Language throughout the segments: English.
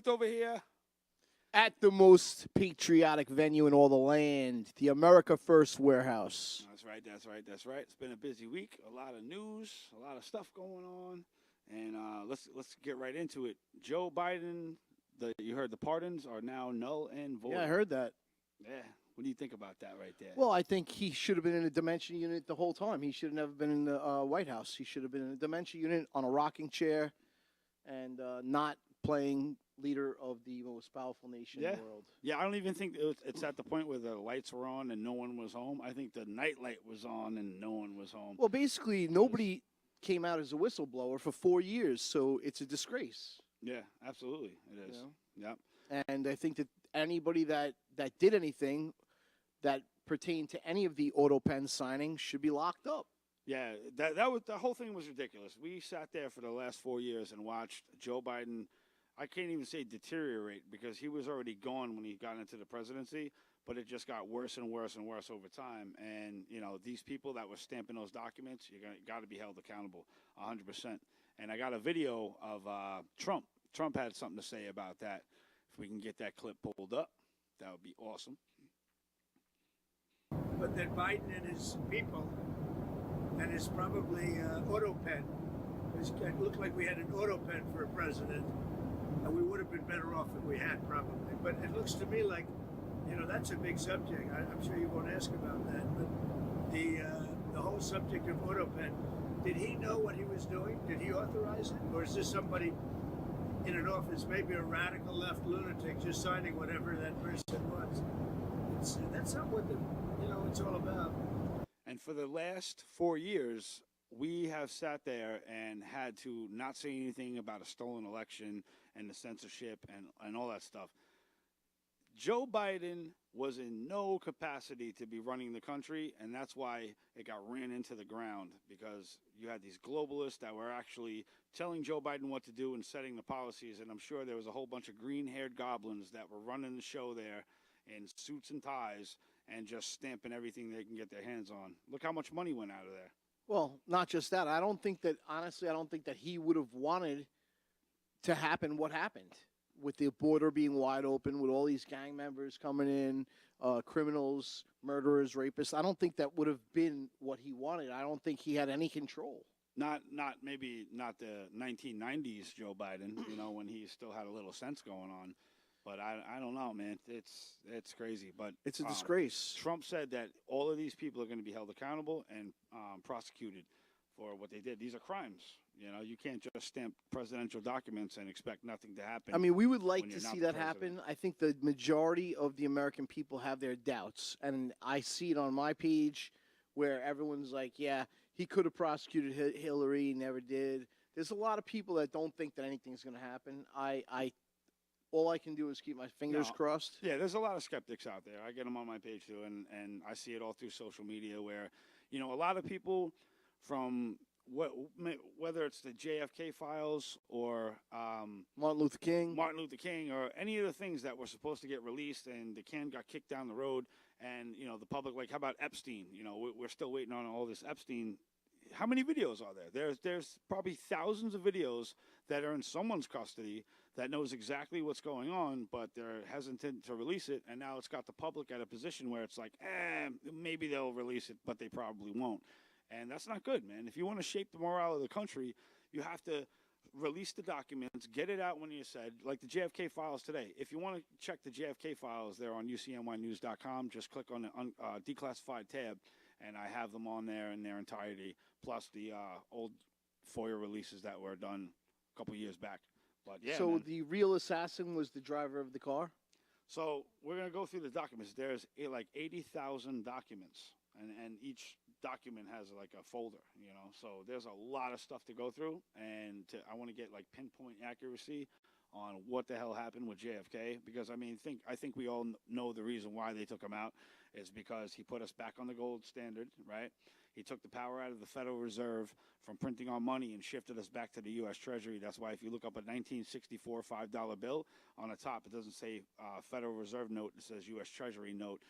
Ruth over here. At the most patriotic venue in all the land, the America First Warehouse. That's right. It's been a busy week. A lot of news, a lot of stuff going on, and let's get right into it. Joe Biden, you heard the pardons are now null and void. Yeah, I heard that. Yeah. What do you think about that right there? Well, I think he should have been in a dementia unit the whole time. He should have never been in the White House. He should have been in a dementia unit on a rocking chair and not playing leader of the most powerful nation in the world. Yeah, I don't even think it's at the point where the lights were on and no one was home. I think the night light was on and no one was home. Well, basically, nobody came out as a whistleblower for 4 years, so it's a disgrace. Yeah, absolutely. It is. Yep. And I think that anybody that did anything that pertained to any of the auto pen signings should be locked up. Yeah, that was the whole thing was ridiculous. We sat there for the last 4 years and watched Joe Biden. I can't even say deteriorate because he was already gone when he got into the presidency, but it just got worse and worse and worse over time. And these people that were stamping those documents, you got to be held accountable, 100%. And I got a video of Trump. Trump had something to say about that. If we can get that clip pulled up, that would be awesome. But that Biden and his people, and his probably auto pen, it looked like we had an auto pen for a president, and we would have been better off if we had probably. But it looks to me like, that's a big subject. I'm sure you won't ask about that, but the whole subject of auto pen, did he know what he was doing? Did he authorize it? Or is this somebody in an office, maybe a radical left lunatic, just signing whatever that person wants? That's not what it's all about. And for the last 4 years, we have sat there and had to not say anything about a stolen election and the censorship and all that stuff. Joe Biden was in no capacity to be running the country, and that's why it got ran into the ground, because you had these globalists that were actually telling Joe Biden what to do and setting the policies, and I'm sure there was a whole bunch of green-haired goblins that were running the show there in suits and ties and just stamping everything they can get their hands on. Look how much money went out of there. Well, not just that. I don't think that he would have wanted to happen what happened with the border being wide open, with all these gang members coming in, criminals, murderers, rapists. I don't think that would have been what he wanted. I don't think he had any control. Maybe not the 1990s Joe Biden, when he still had a little sense going on. But I don't know, man. It's crazy. But it's a disgrace. Trump said that all of these people are going to be held accountable and prosecuted for what they did. These are crimes. You can't just stamp presidential documents and expect nothing to happen. I mean, we would like to see that happen. I think the majority of the American people have their doubts. And I see it on my page where everyone's like, yeah, he could have prosecuted Hillary, he never did. There's a lot of people that don't think that anything's going to happen. All I can do is keep my fingers crossed. Yeah, there's a lot of skeptics out there. I get them on my page too, and I see it all through social media where, a lot of people from whether it's the JFK files or Martin Luther King or any of the things that were supposed to get released and the can got kicked down the road, and the public, like, how about Epstein? We're still waiting on all this Epstein. How many videos are there? There's probably thousands of videos that are in someone's custody that knows exactly what's going on, but they're hesitant to release it, and now it's got the public at a position where it's like, maybe they'll release it, but they probably won't. And that's not good, man. If you want to shape the morale of the country, you have to release the documents, get it out when you said, like the JFK files today. If you want to check the JFK files, they're on ucnynews.com. Just click on the declassified tab, and I have them on there in their entirety, plus the old FOIA releases that were done a couple years back. But yeah. So man. The real assassin was the driver of the car? So we're going to go through the documents. There's like 80,000 documents, and each document has like a folder, So there's a lot of stuff to go through, and I want to get like pinpoint accuracy on what the hell happened with JFK, because I think we all know the reason why they took him out is because he put us back on the gold standard, right? He took the power out of the Federal Reserve from printing our money and shifted us back to the U.S. Treasury. That's why if you look up a 1964 $5 bill, on the top it doesn't say Federal Reserve note, it says U.S. Treasury note,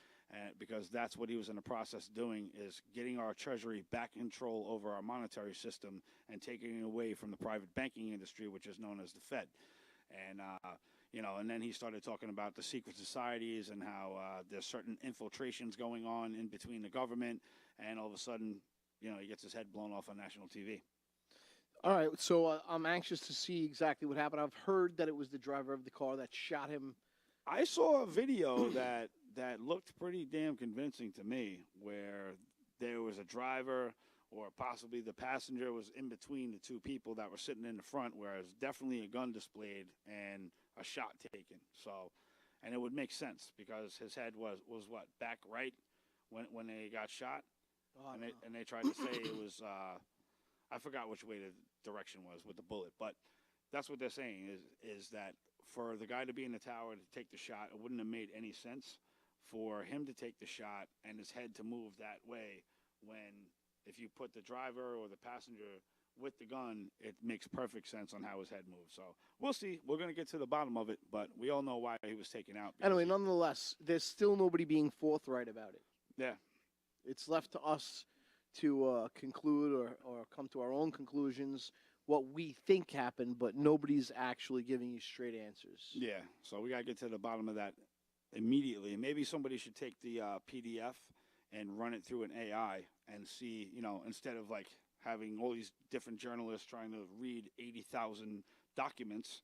because that's what he was in the process of doing, is getting our Treasury back in control over our monetary system and taking it away from the private banking industry, which is known as the Fed. And, And then he started talking about the secret societies and how there's certain infiltrations going on in between the government, and all of a sudden, he gets his head blown off on national TV. All right, so I'm anxious to see exactly what happened. I've heard that it was the driver of the car that shot him. I saw a video that looked pretty damn convincing to me, where there was a driver or possibly the passenger was in between the two people that were sitting in the front, where there's definitely a gun displayed and a shot taken. So, and it would make sense because his head was what, back right when they got shot, and they tried to say it was I forgot which way the direction was with the bullet, but that's what they're saying is that for the guy to be in the tower to take the shot, it wouldn't have made any sense for him to take the shot and his head to move that way when if you put the driver or the passenger with the gun, it makes perfect sense on how his head moves. So we'll see. We're going to get to the bottom of it, but we all know why he was taken out. Anyway, nonetheless, there's still nobody being forthright about it. Yeah. It's left to us to conclude or come to our own conclusions, what we think happened, but nobody's actually giving you straight answers. Yeah, so we got to get to the bottom of that immediately. Maybe somebody should take the PDF and run it through an AI and see, instead of like having all these different journalists trying to read 80,000 documents,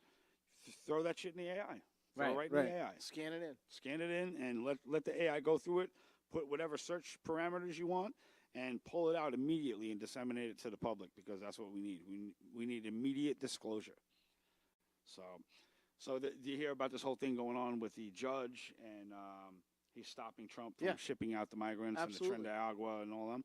throw that shit in the AI. Right in the AI. Scan it in, and let the AI go through it, put whatever search parameters you want, and pull it out immediately and disseminate it to the public, because that's what we need. We need immediate disclosure. So do you hear about this whole thing going on with the judge, and he's stopping Trump from shipping out the migrants and the Tren de Agua and all them?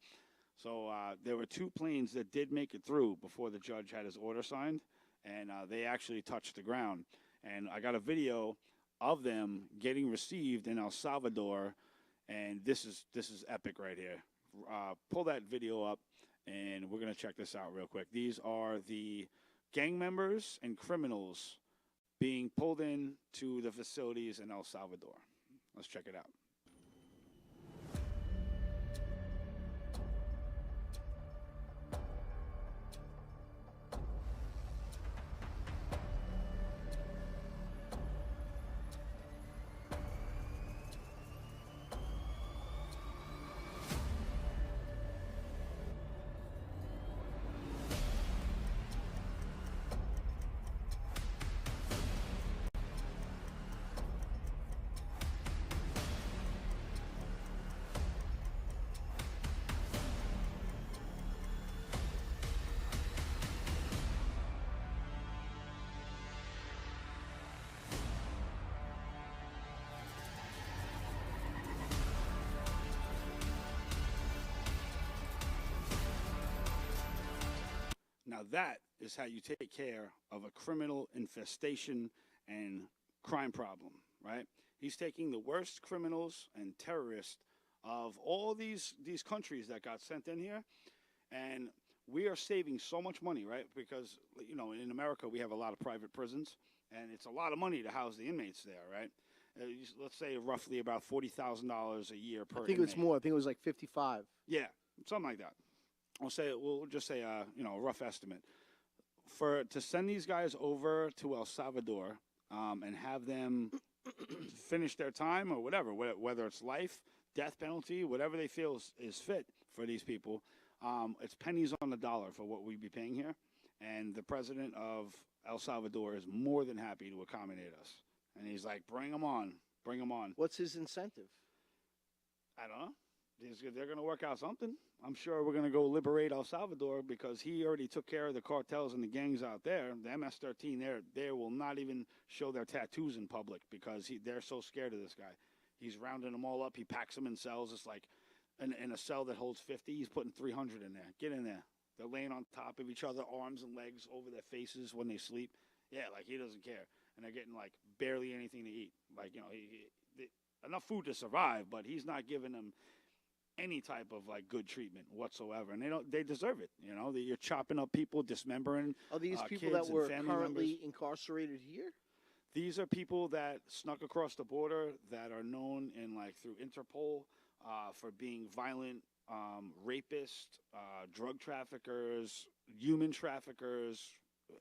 So there were 2 planes that did make it through before the judge had his order signed, and they actually touched the ground. And I got a video of them getting received in El Salvador, and this is epic right here. Pull that video up, and we're going to check this out real quick. These are the gang members and criminals being pulled in to the facilities in El Salvador. Let's check it out. Now that is how you take care of a criminal infestation and crime problem, right? He's taking the worst criminals and terrorists of all these countries that got sent in here, and we are saving so much money, right? Because, in America we have a lot of private prisons, and it's a lot of money to house the inmates there, right? Let's say roughly about $40,000 a year per inmate. I think it's more. I think it was like 55. Yeah, something like that. We'll just say a rough estimate to send these guys over to El Salvador and have them finish their time or whatever, whether it's life, death penalty, whatever they feel is fit for these people. It's pennies on the dollar for what we'd be paying here, and the president of El Salvador is more than happy to accommodate us. And he's like, bring them on. What's his incentive? I don't know. They're going to work out something. I'm sure we're going to go liberate El Salvador, because he already took care of the cartels and the gangs out there. The MS-13, they will not even show their tattoos in public because they're so scared of this guy. He's rounding them all up. He packs them in cells. It's like in a cell that holds 50, he's putting 300 in there. Get in there. They're laying on top of each other, arms and legs over their faces when they sleep. Yeah, like he doesn't care. And they're getting like barely anything to eat. Like, enough food to survive, but he's not giving them any type of like good treatment whatsoever, and they deserve it. You're chopping up people, dismembering. Are these people that were currently incarcerated here? These are people that snuck across the border that are known through Interpol for being violent rapists, drug traffickers, human traffickers,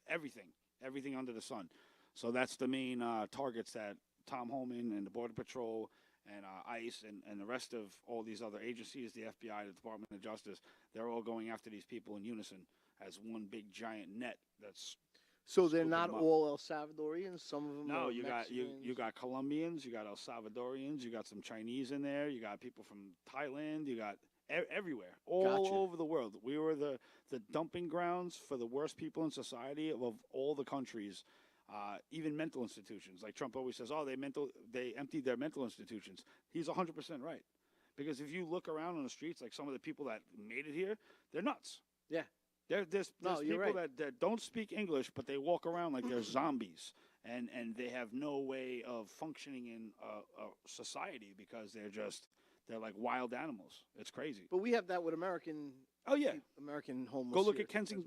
everything under the sun. So that's the main targets that Tom Homan and the Border Patrol and ICE and the rest of all these other agencies, the FBI, the Department of Justice, they're all going after these people in unison as one big giant net that's. So they're not all El Salvadorians. Some of them. No, are you got Colombians, you got El Salvadorians, you got some Chinese in there, you got people from Thailand, you got everywhere, all over the world. We were the dumping grounds for the worst people in society of all the countries, even mental institutions. Like Trump always says, oh, they emptied their mental institutions. He's 100% right, because if you look around on the streets, like some of the people that made it here, they're nuts. Yeah. There's people that don't speak English, but they walk around like they're zombies, and they have no way of functioning in a society because they're like wild animals. It's crazy. But we have that with American. Oh yeah, American homeless. Go look at Kensington.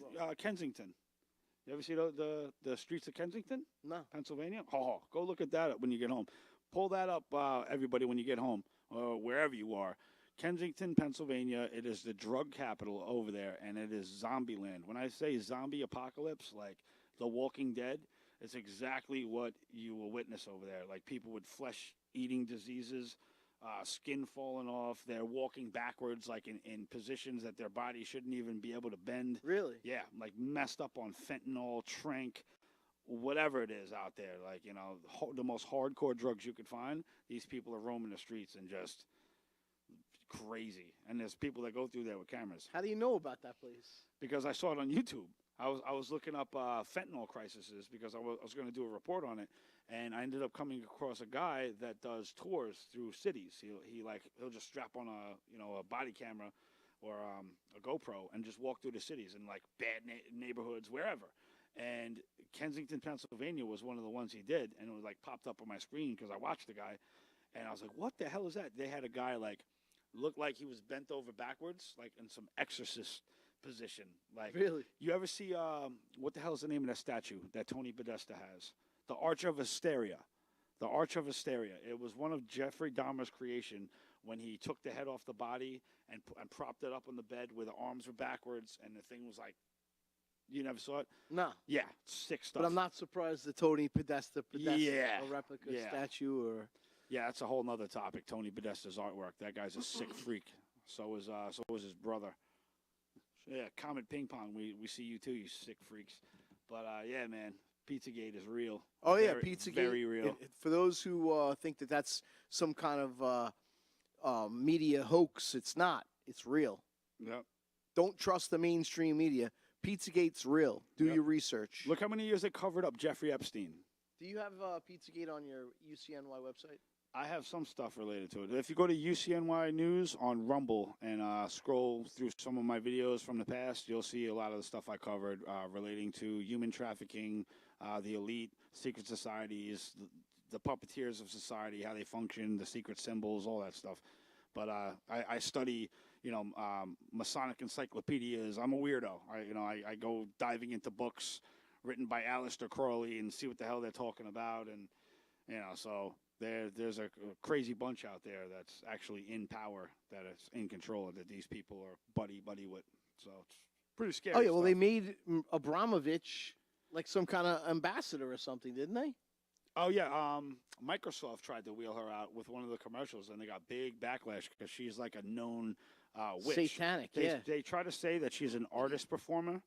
You ever see the streets of Kensington? No. Pennsylvania. Oh, go look at that when you get home. Pull that up, everybody, when you get home or wherever you are. Kensington, Pennsylvania, it is the drug capital over there, and it is zombie land. When I say zombie apocalypse, like The Walking Dead, it's exactly what you will witness over there. Like people with flesh-eating diseases, skin falling off. They're walking backwards, like in positions that their body shouldn't even be able to bend. Really? Yeah, like messed up on fentanyl, trank, whatever it is out there. Like, the most hardcore drugs you could find, these people are roaming the streets and just crazy. And there's people that go through there with cameras. How do you know about that place? Because I saw it on YouTube. I was looking up fentanyl crises because I was going to do a report on it, and I ended up coming across a guy that does tours through cities. He'll just strap on a body camera or a GoPro and just walk through the cities in like bad neighborhoods, wherever. And Kensington, Pennsylvania was one of the ones he did, and it was like popped up on my screen because I watched the guy, and I was like, what the hell is that? They had a guy like looked like he was bent over backwards, like in some exorcist position. Like, really? You ever see what the hell is the name of that statue that Tony Podesta has? The Arch of Hysteria. The Arch of Hysteria. It was one of Jeffrey Dahmer's creation when he took the head off the body and propped it up on the bed where the arms were backwards, and the thing was like, you never saw it? No. Yeah, sick stuff. But I'm not surprised that Tony Podesta yeah. a replica statue or. Yeah, that's a whole nother topic. Tony Podesta's artwork. That guy's a sick freak. So was his brother. Yeah, Comet Ping Pong. We see you too, you sick freaks. But yeah, man, Pizzagate is real. Oh yeah, Pizzagate. Very real. For those who think that that's some kind of media hoax, it's not. It's real. Yep. Don't trust the mainstream media. Pizzagate's real. Do your research. Look how many years they covered up Jeffrey Epstein. Do you have Pizzagate on your UCNY website? I have some stuff related to it. If you go to UCNY News on Rumble and scroll through some of my videos from the past, you'll see a lot of the stuff I covered relating to human trafficking, the elite, secret societies, the puppeteers of society, how they function, the secret symbols, all that stuff. But I study, Masonic encyclopedias. I'm a weirdo. I go diving into books written by Aleister Crowley and see what the hell they're talking about, and so. There's a crazy bunch out there that's actually in power, that is in control, that these people are buddy with. So it's pretty scary. Oh, yeah, well, they made Abramovich like some kind of ambassador or something, didn't they? Oh, yeah. Microsoft tried to wheel her out with one of the commercials, and they got big backlash because she's like a known witch. Satanic, They try to say that she's an artist performer,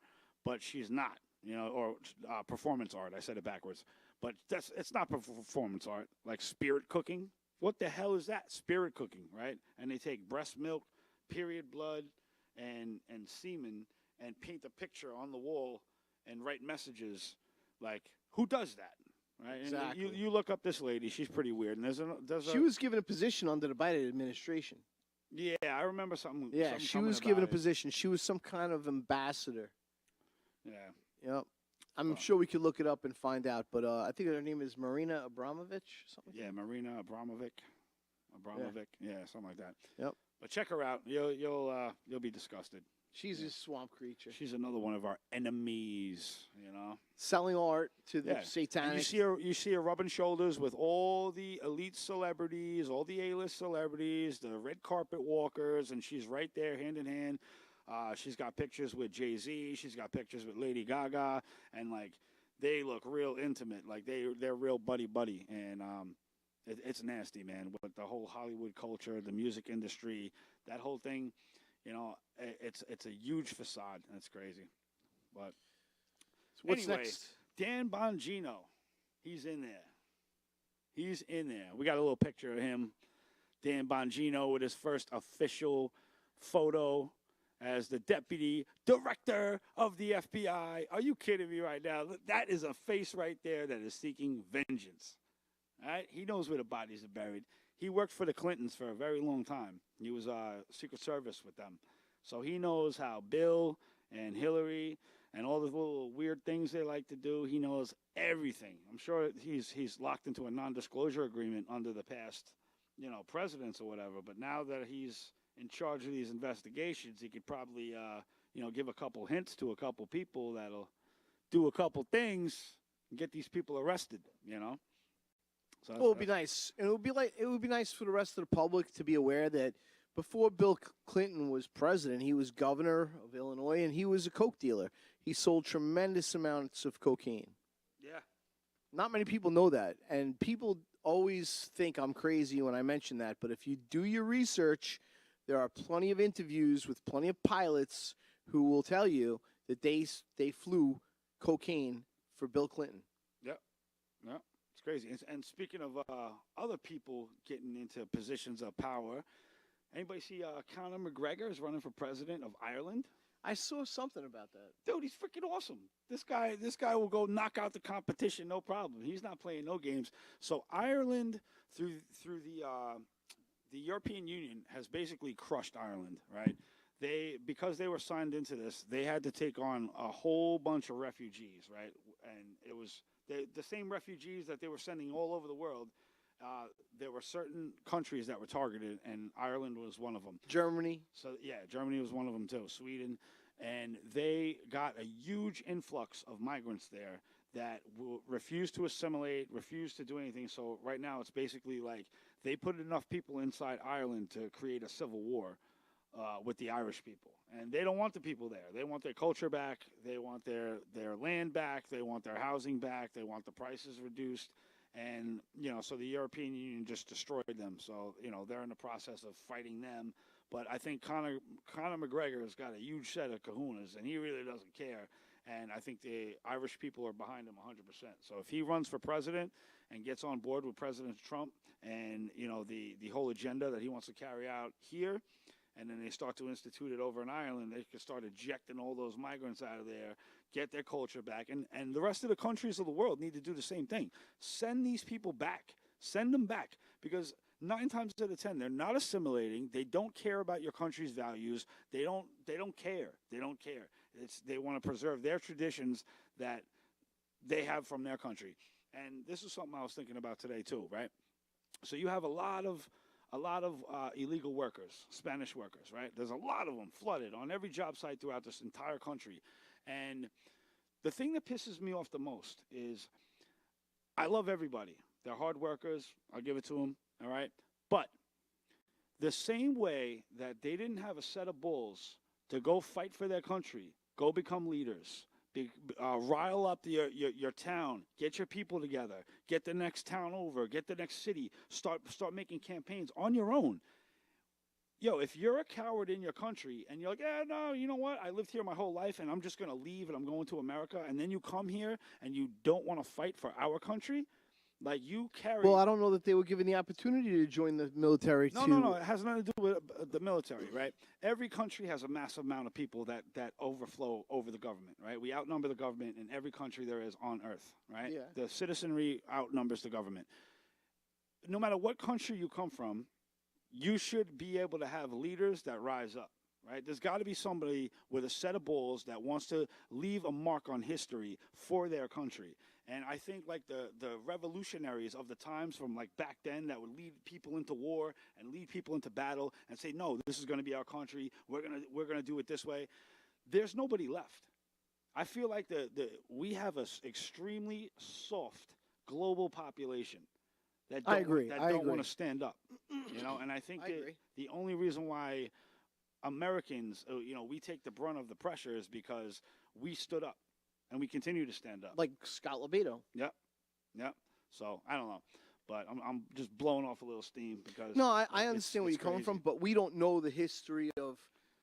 but she's not, or performance art. I said it backwards. But it's not performance art, like spirit cooking. What the hell is that? Spirit cooking, right? And they take breast milk, period blood, and semen and paint a picture on the wall and write messages. Like, who does that? Right? Exactly. And you look up this lady. She's pretty weird. And she was given a position under the Biden administration. Yeah, I remember something. Yeah, she was given a position. She was some kind of ambassador. Yeah. Yep. I'm sure we could look it up and find out, but I think her name is Marina Abramovich. Something like that. Marina Abramovic, something like that. Yep. But check her out. You'll be disgusted. She's a swamp creature. She's another one of our enemies. Selling art to the satanic. And you see her rubbing shoulders with all the elite celebrities, all the A-list celebrities, the red carpet walkers, and she's right there hand in hand. She's got pictures with Jay-Z. She's got pictures with Lady Gaga. And, like, they look real intimate, like they're real buddy, and it's nasty, man. With the whole Hollywood culture, the music industry, that whole thing, it's a huge facade, and it's crazy. But So what's anyway, next? Dan Bongino, he's in there. He's in there. We got a little picture of him, Dan Bongino, with his first official photo as the deputy director of the FBI. Are you kidding me right now? That is a face right there that is seeking vengeance. All right? He knows where the bodies are buried. He worked for the Clintons for a very long time. He was Secret Service with them. So he knows how Bill and Hillary and all the little weird things they like to do, he knows everything. I'm sure he's locked into a non-disclosure agreement under the past, presidents or whatever. But now that he's in charge of these investigations, he could probably, give a couple hints to a couple people that'll do a couple things and get these people arrested. So Well, it would be nice. And it would be nice for the rest of the public to be aware that before Bill Clinton was president, he was governor of Illinois, and he was a coke dealer. He sold tremendous amounts of cocaine. Yeah. Not many people know that, and people always think I'm crazy when I mention that. But if you do your research, there are plenty of interviews with plenty of pilots who will tell you that they flew cocaine for Bill Clinton. Yep. Yeah. It's crazy. And speaking of other people getting into positions of power, anybody see Conor McGregor is running for president of Ireland? I saw something about that. Dude, he's freaking awesome. This guy will go knock out the competition, no problem. He's not playing no games. So Ireland, through the European Union, has basically crushed Ireland, right? Because they were signed into this, they had to take on a whole bunch of refugees, right? And it was the same refugees that they were sending all over the world. There were certain countries that were targeted, and Ireland was one of them. Germany. So, yeah, Germany was one of them, too. Sweden. And they got a huge influx of migrants there that refused to assimilate, refused to do anything. So right now it's basically like they put enough people inside Ireland to create a civil war with the Irish people. And they don't want the people there. They want their culture back. They want their land back. They want their housing back. They want the prices reduced. And, so the European Union just destroyed them. So, they're in the process of fighting them. But I think Conor McGregor has got a huge set of kahunas, and he really doesn't care. And I think the Irish people are behind him 100%. So if he runs for president and gets on board with President Trump and, the whole agenda that he wants to carry out here, and then they start to institute it over in Ireland, they can start ejecting all those migrants out of there, get their culture back. And the rest of the countries of the world need to do the same thing. Send these people back. Send them back. Because 9 times out of 10, they're not assimilating. They don't care about your country's values. They don't care. They don't care. They want to preserve their traditions that they have from their country. And this is something I was thinking about today too, right? So you have a lot of illegal workers, Spanish workers, right? There's a lot of them flooded on every job site throughout this entire country. And the thing that pisses me off the most is I love everybody. They're hard workers. I'll give it to them, all right? But the same way that they didn't have a set of bulls to go fight for their country, go become leaders, rile up your town, get your people together, get the next town over, get the next city, start making campaigns on your own. Yo, if you're a coward in your country and you're like, yeah, no, you know what? I lived here my whole life and I'm just going to leave and I'm going to America, and then you come here and you don't want to fight for our country, like you carry. Well, I don't know that they were given the opportunity to join the military. No. It has nothing to do with the military, right? Every country has a massive amount of people that overflow over the government, right? We outnumber the government in every country there is on earth, right? Yeah. The citizenry outnumbers the government. No matter what country you come from, you should be able to have leaders that rise up, right? There's got to be somebody with a set of balls that wants to leave a mark on history for their country. And I think like the revolutionaries of the times from like back then that would lead people into war and lead people into battle and say, no, this is going to be our country. We're gonna do it this way. There's nobody left. I feel like we have an extremely soft global population that don't want to stand up, And I think the only reason why Americans, we take the brunt of the pressure is because we stood up. and we continue to stand up. Like Scott Libido. Yep. So I don't know, but I'm just blowing off a little steam because. No, I understand where you're coming from, but we don't know the history of,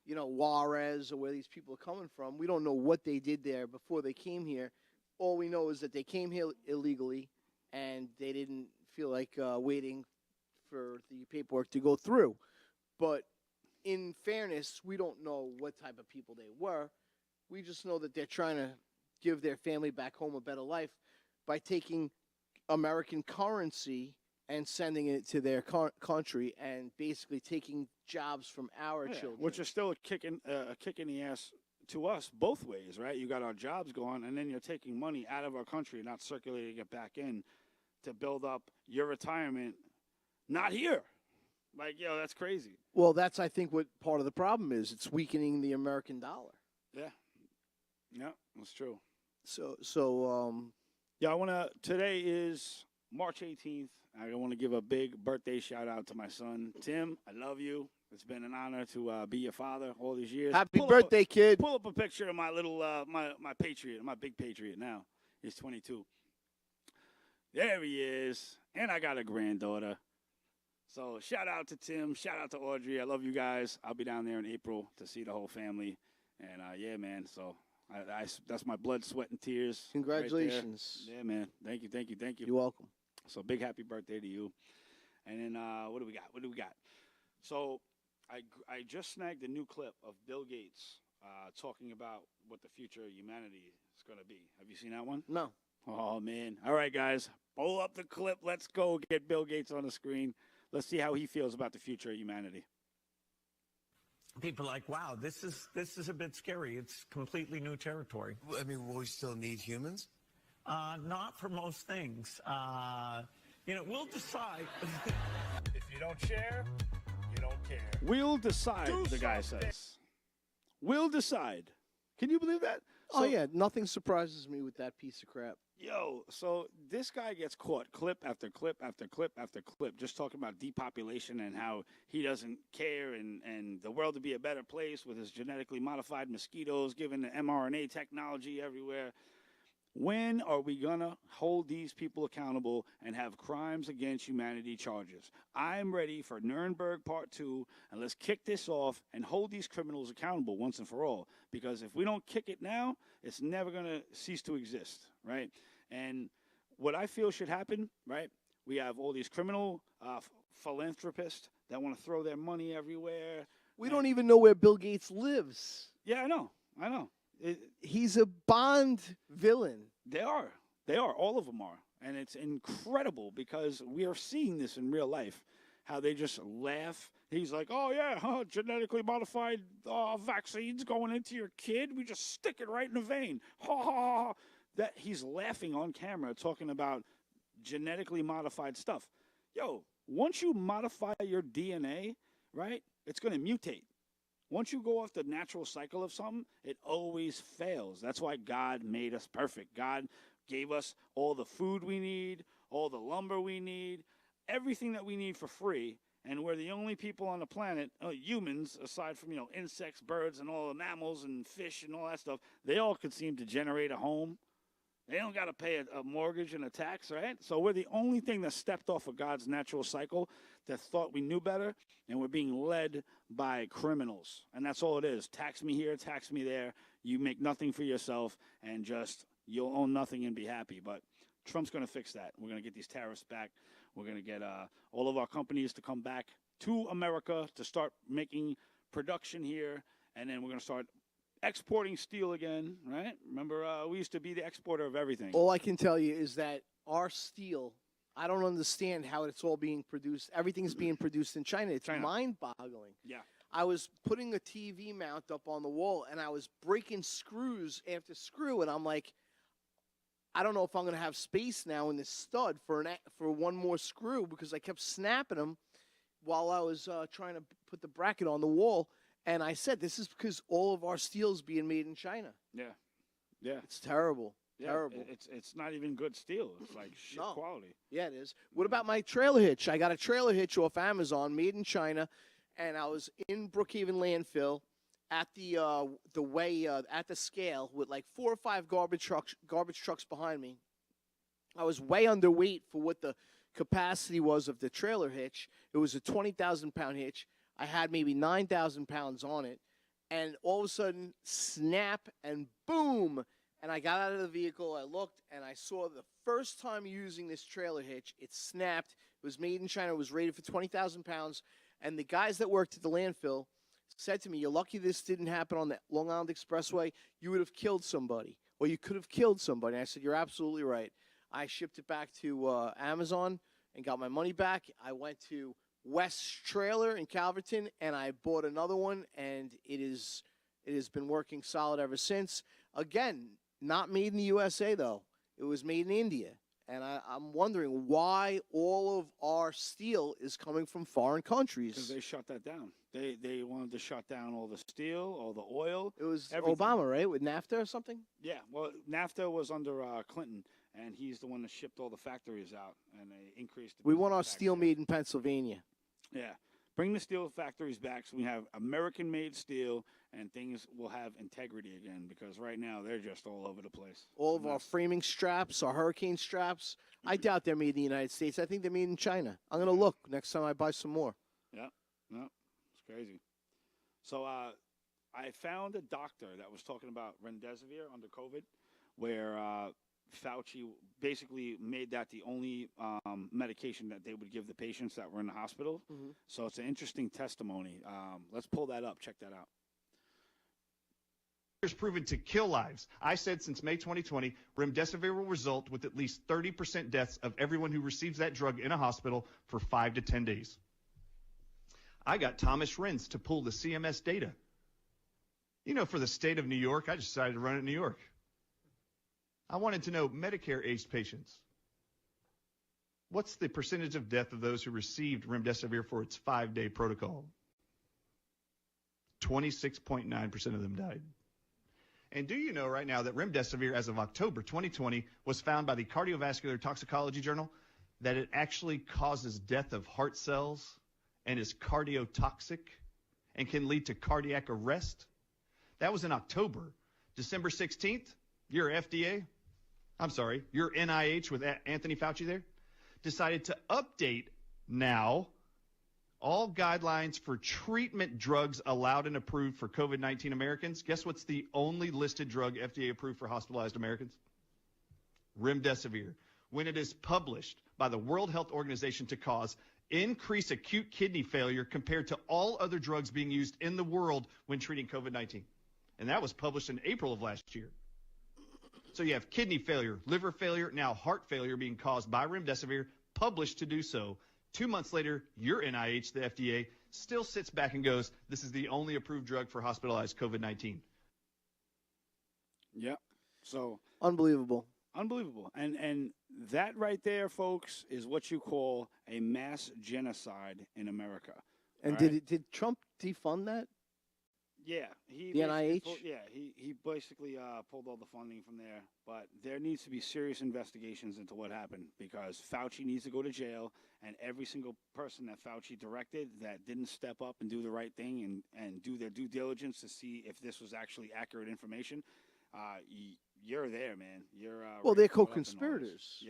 Juarez or where these people are coming from. We don't know what they did there before they came here. All we know is that they came here illegally, and they didn't feel like waiting for the paperwork to go through. But in fairness, we don't know what type of people they were. We just know that they're trying to give their family back home a better life by taking American currency and sending it to their country and basically taking jobs from our children. Which is still a kick in the ass to us both ways, right? You got our jobs going, and then you're taking money out of our country, not circulating it back in to build up your retirement, not here. Like, that's crazy. Well, that's, I think, what part of the problem is. It's weakening the American dollar. Yeah, that's true. Today is March 18th. I want to give a big birthday shout out to my son, Tim. I love you. It's been an honor to be your father all these years. Happy birthday, kid. Pull up a picture of my little, my Patriot, my big Patriot now. He's 22. There he is. And I got a granddaughter. So shout out to Tim. Shout out to Audrey. I love you guys. I'll be down there in April to see the whole family. And, yeah, man, so that's my blood, sweat, and tears. Congratulations. Right, man. Thank you. You're welcome. So big happy birthday to you. And then what do we got? So I just snagged a new clip of Bill Gates talking about what the future of humanity is going to be. Have you seen that one? No. Oh, man. All right, guys. Pull up the clip. Let's go get Bill Gates on the screen. Let's see how he feels about the future of humanity. People are like, wow, this is a bit scary. It's completely new territory. I mean, will we still need humans? Not for most things. We'll decide. If you don't share, you don't care. We'll decide, the guy says. We'll decide. Can you believe that? Oh, yeah. Nothing surprises me with that piece of crap. So this guy gets caught clip after clip after clip after clip just talking about depopulation and how he doesn't care and the world to be a better place with his genetically modified mosquitoes, giving the mRNA technology everywhere. When are we going to hold these people accountable and have crimes against humanity charges? I'm ready for Nuremberg Part 2, and let's kick this off and hold these criminals accountable once and for all. Because if we don't kick it now, it's never going to cease to exist, right? And what I feel should happen, right, we have all these criminal philanthropists that want to throw their money everywhere. We don't even know where Bill Gates lives. Yeah, I know. He's a Bond villain. They are. All of them are. And it's incredible because we are seeing this in real life, how they just laugh. He's like, oh, yeah, genetically modified vaccines going into your kid. We just stick it right in the vein. Ha, ha, ha. That he's laughing on camera talking about genetically modified stuff. Once you modify your DNA, right, it's going to mutate. Once you go off the natural cycle of something, it always fails. That's why God made us perfect. God gave us all the food we need, all the lumber we need, everything that we need for free. And we're the only people on the planet, humans, aside from, insects, birds, and all the mammals and fish and all that stuff, they all could seem to generate a home. They don't got to pay a mortgage and a tax, right? So we're the only thing that stepped off of God's natural cycle that thought we knew better, and we're being led by criminals. And that's all it is. Tax me here, tax me there. You make nothing for yourself, and you'll own nothing and be happy. But Trump's going to fix that. We're going to get these tariffs back. We're going to get all of our companies to come back to America to start making production here, and then we're going to start exporting steel again, right? Remember, we used to be the exporter of everything. All I can tell you is that our steel, I don't understand how it's all being produced. Everything's being produced in China. It's mind-boggling. Yeah. I was putting a TV mount up on the wall, and I was breaking screws after screw, and I'm like, I don't know if I'm going to have space now in this stud for one more screw because I kept snapping them while I was trying to put the bracket on the wall. And I said, this is because all of our steel is being made in China. Yeah. It's terrible. Yeah, terrible. It's not even good steel. It's like shit quality. Yeah, it is. What about my trailer hitch? I got a trailer hitch off Amazon, made in China, and I was in Brookhaven landfill, at the way at the scale with like 4 or 5 garbage trucks behind me. I was way underweight for what the capacity was of the trailer hitch. It was a 20,000-pound hitch. I had maybe 9,000 pounds on it, and all of a sudden, snap and boom! And I got out of the vehicle. I looked, and I saw the first time using this trailer hitch. It snapped. It was made in China. It was rated for 20,000 pounds. And the guys that worked at the landfill said to me, "You're lucky this didn't happen on the Long Island Expressway. You would have killed somebody, or you could have killed somebody." And I said, "You're absolutely right." I shipped it back to Amazon and got my money back. I went to West's Trailer in Calverton, and I bought another one, and it has been working solid ever since. Again, not made in the USA, though. It was made in India. And I'm wondering why all of our steel is coming from foreign countries. Because they shut that down. They wanted to shut down all the steel, all the oil. It was everything. Obama, right, with NAFTA or something? Yeah, well, NAFTA was under Clinton, and he's the one that shipped all the factories out, and they increased. We want our steel made in Pennsylvania. Yeah. Bring the steel factories back so we have American-made steel, and things will have integrity again, because right now they're just all over the place. All of our framing straps, our hurricane straps, I doubt they're made in the United States. I think they're made in China. I'm going to look next time I buy some more. Yeah, no, it's crazy. So I found a doctor that was talking about remdesivir under COVID, where Fauci basically made that the only medication that they would give the patients that were in the hospital. Mm-hmm. So it's an interesting testimony. Let's pull that up. Check that out. Is proven to kill lives. I said since May 2020, remdesivir will result with at least 30% deaths of everyone who receives that drug in a hospital for 5 to 10 days. I got Thomas Renz to pull the CMS data. You know, for the state of New York, I just decided to run it in New York. I wanted to know Medicare-aged patients. What's the percentage of death of those who received remdesivir for its 5-day protocol? 26.9% of them died. And do you know right now that remdesivir, as of October 2020, was found by the Cardiovascular Toxicology Journal that it actually causes death of heart cells and is cardiotoxic and can lead to cardiac arrest? That was in October. December 16th, your FDA, your NIH with Anthony Fauci there, decided to update now all guidelines for treatment drugs allowed and approved for COVID-19 Americans. Guess what's the only listed drug FDA approved for hospitalized Americans? Remdesivir. When it is published by the World Health Organization to cause increased acute kidney failure compared to all other drugs being used in the world when treating COVID-19. And that was published in April of last year. So you have kidney failure, liver failure, now heart failure being caused by remdesivir, published to do so. 2 months later, your NIH, the FDA, still sits back and goes, this is the only approved drug for hospitalized COVID-19. Yep. So unbelievable. Unbelievable. And that right there, folks, is what you call a mass genocide in America. And did Trump defund that? Yeah, the NIH. He basically pulled all the funding from there. But there needs to be serious investigations into what happened, because Fauci needs to go to jail, and every single person that Fauci directed that didn't step up and do the right thing and do their due diligence to see if this was actually accurate information, you're there, man. You're well, they're co-conspirators.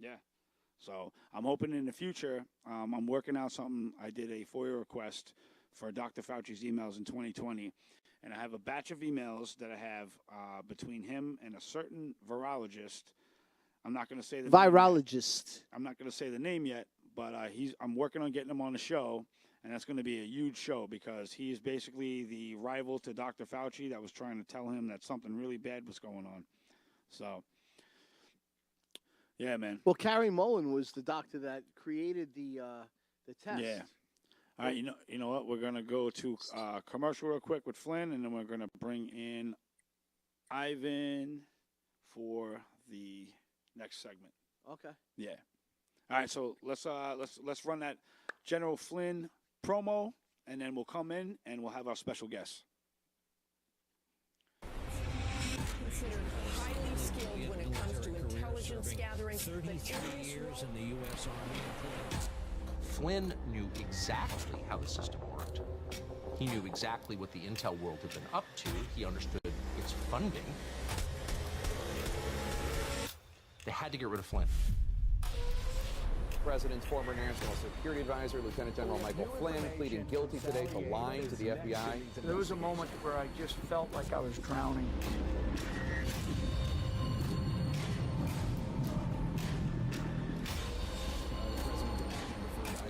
Yeah. So I'm hoping in the future. I'm working out something. I did a FOIA request for Dr. Fauci's emails in 2020, and I have a batch of emails that I have between him and a certain virologist. I'm not going to say the virologist. I'm not going to say the name yet, but I'm working on getting him on the show, and that's going to be a huge show because he's basically the rival to Dr. Fauci that was trying to tell him that something really bad was going on. So, yeah, man. Well, Carrie Mullen was the doctor that created the test. Yeah. All right, you know what? We're going to go to commercial real quick with Flynn, and then we're going to bring in Ivan for the next segment. Okay. Yeah. All right, so let's run that General Flynn promo, and then we'll come in and we'll have our special guests. Considered highly skilled when it comes to intelligence gathering. 33 years in the U.S. Army. Flynn knew exactly how the system worked. He knew exactly what the intel world had been up to. He understood its funding. They had to get rid of Flynn. President's former national security advisor, Lieutenant General Michael Flynn, pleading guilty today to lying to the FBI. There was a moment where I just felt like I was drowning.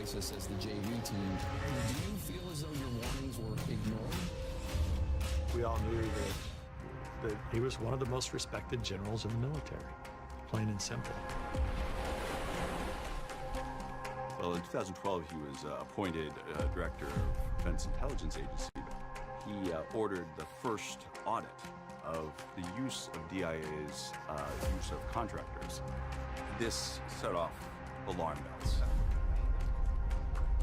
ISIS as the JV team. Do you feel as though your warnings were ignored? We all knew that he was one of the most respected generals in the military, plain and simple. Well, in 2012, he was appointed director of Defense Intelligence Agency. He ordered the first audit of the use of DIA's use of contractors. This set off alarm bells.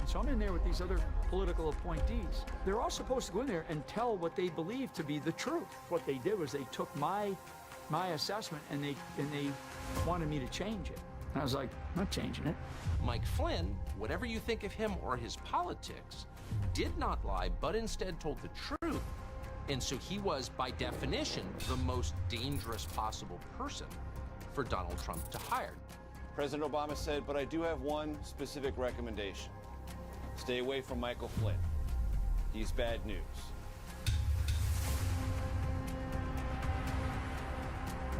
So I'm in there with these other political appointees. They're all supposed to go in there and tell what they believe to be the truth. What they did was they took my assessment and they wanted me to change it. And I was like, I'm not changing it. Mike Flynn, whatever you think of him or his politics, did not lie, but instead told the truth. And so he was, by definition, the most dangerous possible person for Donald Trump to hire. President Obama said, but I do have one specific recommendation. Stay away from Michael Flynn. He's bad news.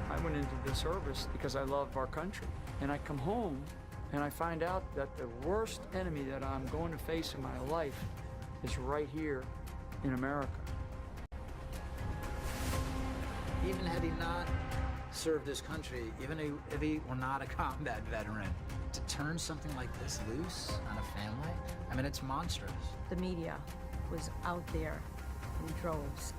I went into the service because I love our country. And I come home and I find out that the worst enemy that I'm going to face in my life is right here in America. Even had he not served his country, even if he were not a combat veteran, to turn something like this loose on a family, I mean, it's monstrous. The media was out there in droves.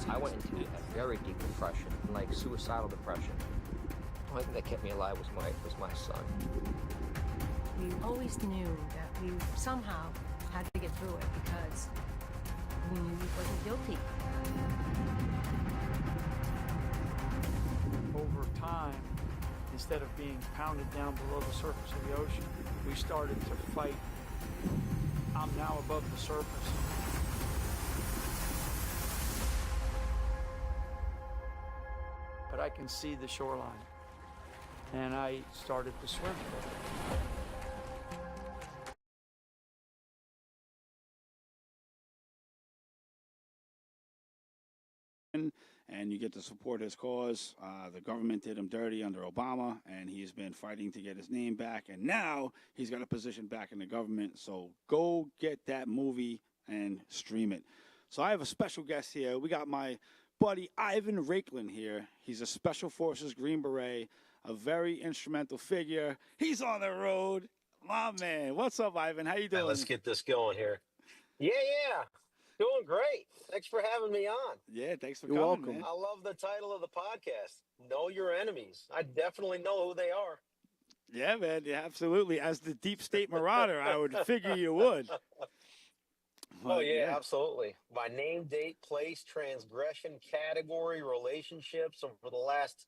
I went into a very deep depression, like suicidal depression. The only thing that kept me alive was my son. We always knew that we somehow had to get through it because we knew he wasn't guilty. Over time, instead of being pounded down below the surface of the ocean, we started to fight. I'm now above the surface. But I can see the shoreline, and I started to swim. And you get to support his cause. The government did him dirty under Obama, and he's been fighting to get his name back. And now he's got a position back in the government. So go get that movie and stream it. So I have a special guest here. We got my buddy Ivan Raiklin here. He's a Special Forces Green Beret, a very instrumental figure. He's on the road. My man. What's up, Ivan? How you doing? Let's get this going here. Yeah. Doing great. Thanks for having me on. Yeah, thanks for You're coming, welcome. man. I love the title of the podcast. Know your enemies. I definitely know who they are. Yeah, man. Yeah, absolutely. As the deep state marauder, I would figure you would. Oh, yeah, absolutely. By name, date, place, transgression, category, relationships over the last,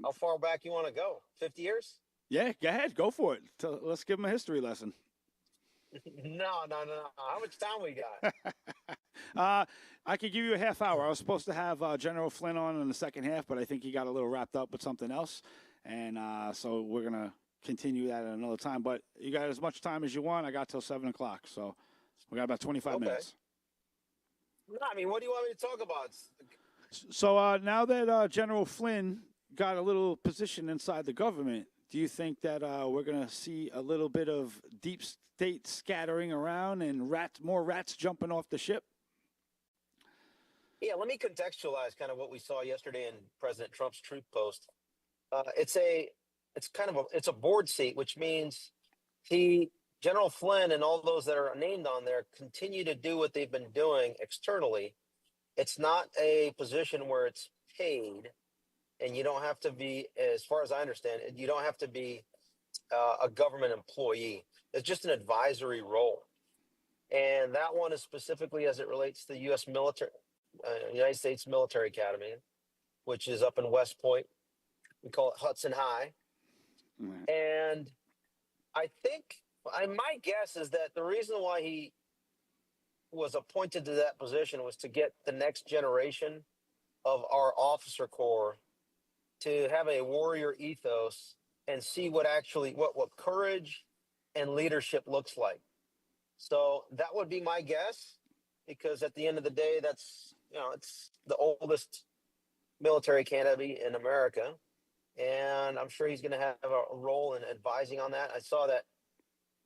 how far back you want to go? 50 years? Yeah, go ahead. Go for it. Let's give him a history lesson. No. How much time we got? I could give you a half hour. I was supposed to have General Flynn on in the second half, but I think he got a little wrapped up with something else. And so we're going to continue that at another time. But you got as much time as you want. I got till 7 o'clock. So we got about 25 minutes. No, I mean, what do you want me to talk about? So now that General Flynn got a little position inside the government, do you think that we're going to see a little bit of deep state scattering around and more rats jumping off the ship? Yeah, let me contextualize kind of what we saw yesterday in President Trump's Truth Post. It's a board seat, which means General Flynn and all those that are named on there continue to do what they've been doing externally. It's not a position where it's paid. And you don't have to be, as far as I understand it, you don't have to be a government employee. It's just an advisory role. And that one is specifically as it relates to the United States Military Academy, which is up in West Point. We call it Hudson High. And I think My guess is that the reason why he was appointed to that position was to get the next generation of our officer corps to have a warrior ethos and see what courage and leadership looks like. So that would be my guess, because at the end of the day, that's, it's the oldest military academy in America. And I'm sure he's going to have a role in advising on that. I saw that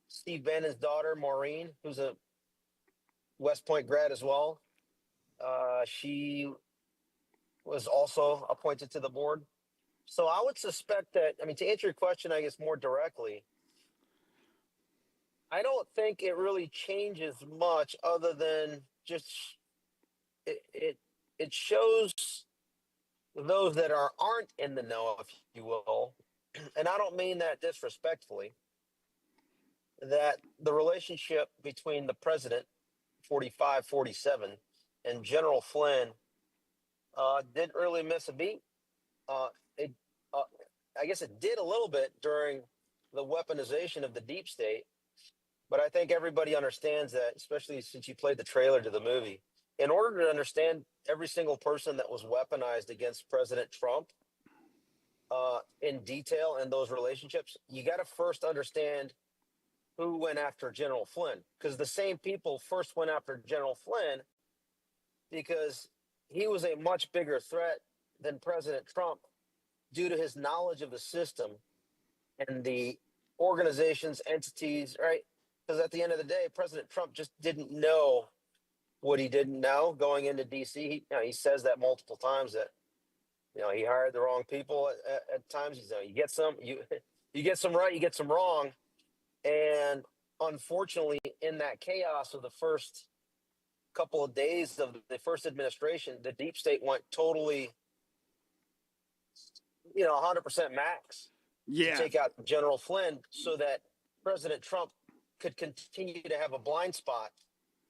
Steve Bannon's daughter, Maureen, who's a West Point grad as well, she was also appointed to the board. So I would suspect that, to answer your question, I guess more directly, I don't think it really changes much other than just it shows those that aren't in the know, if you will, and I don't mean that disrespectfully, that the relationship between the president, 45, 47, and General Flynn didn't really miss a beat. I guess it did a little bit during the weaponization of the deep state, but I think everybody understands that, especially since you played the trailer to the movie. In order to understand every single person that was weaponized against President Trump in detail and those relationships, you got to first understand who went after General Flynn, because the same people first went after General Flynn because he was a much bigger threat than President Trump due to his knowledge of the system and the organizations, entities, right? Because at the end of the day, President Trump just didn't know what he didn't know going into D.C. He says that multiple times, that he hired the wrong people at times. You get some, you get some right, you get some wrong, and unfortunately, in that chaos of the first couple of days of the first administration, the deep state went totally, 100% max to take out General Flynn, so that President Trump could continue to have a blind spot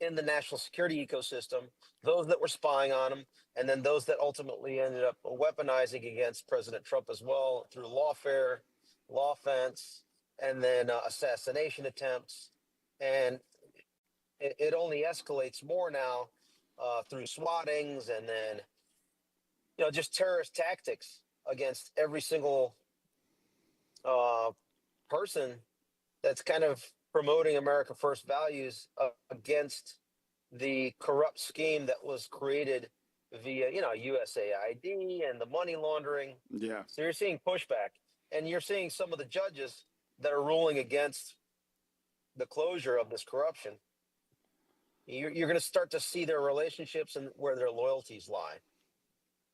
in the national security ecosystem, those that were spying on him, and then those that ultimately ended up weaponizing against President Trump as well through lawfare, lawfence, and then assassination attempts. And it only escalates more now through swattings and then, just terrorist tactics against every single person that's kind of promoting America First values against the corrupt scheme that was created via, USAID and the money laundering. Yeah. So you're seeing pushback, and you're seeing some of the judges that are ruling against the closure of this corruption. You're going to start to see their relationships and where their loyalties lie.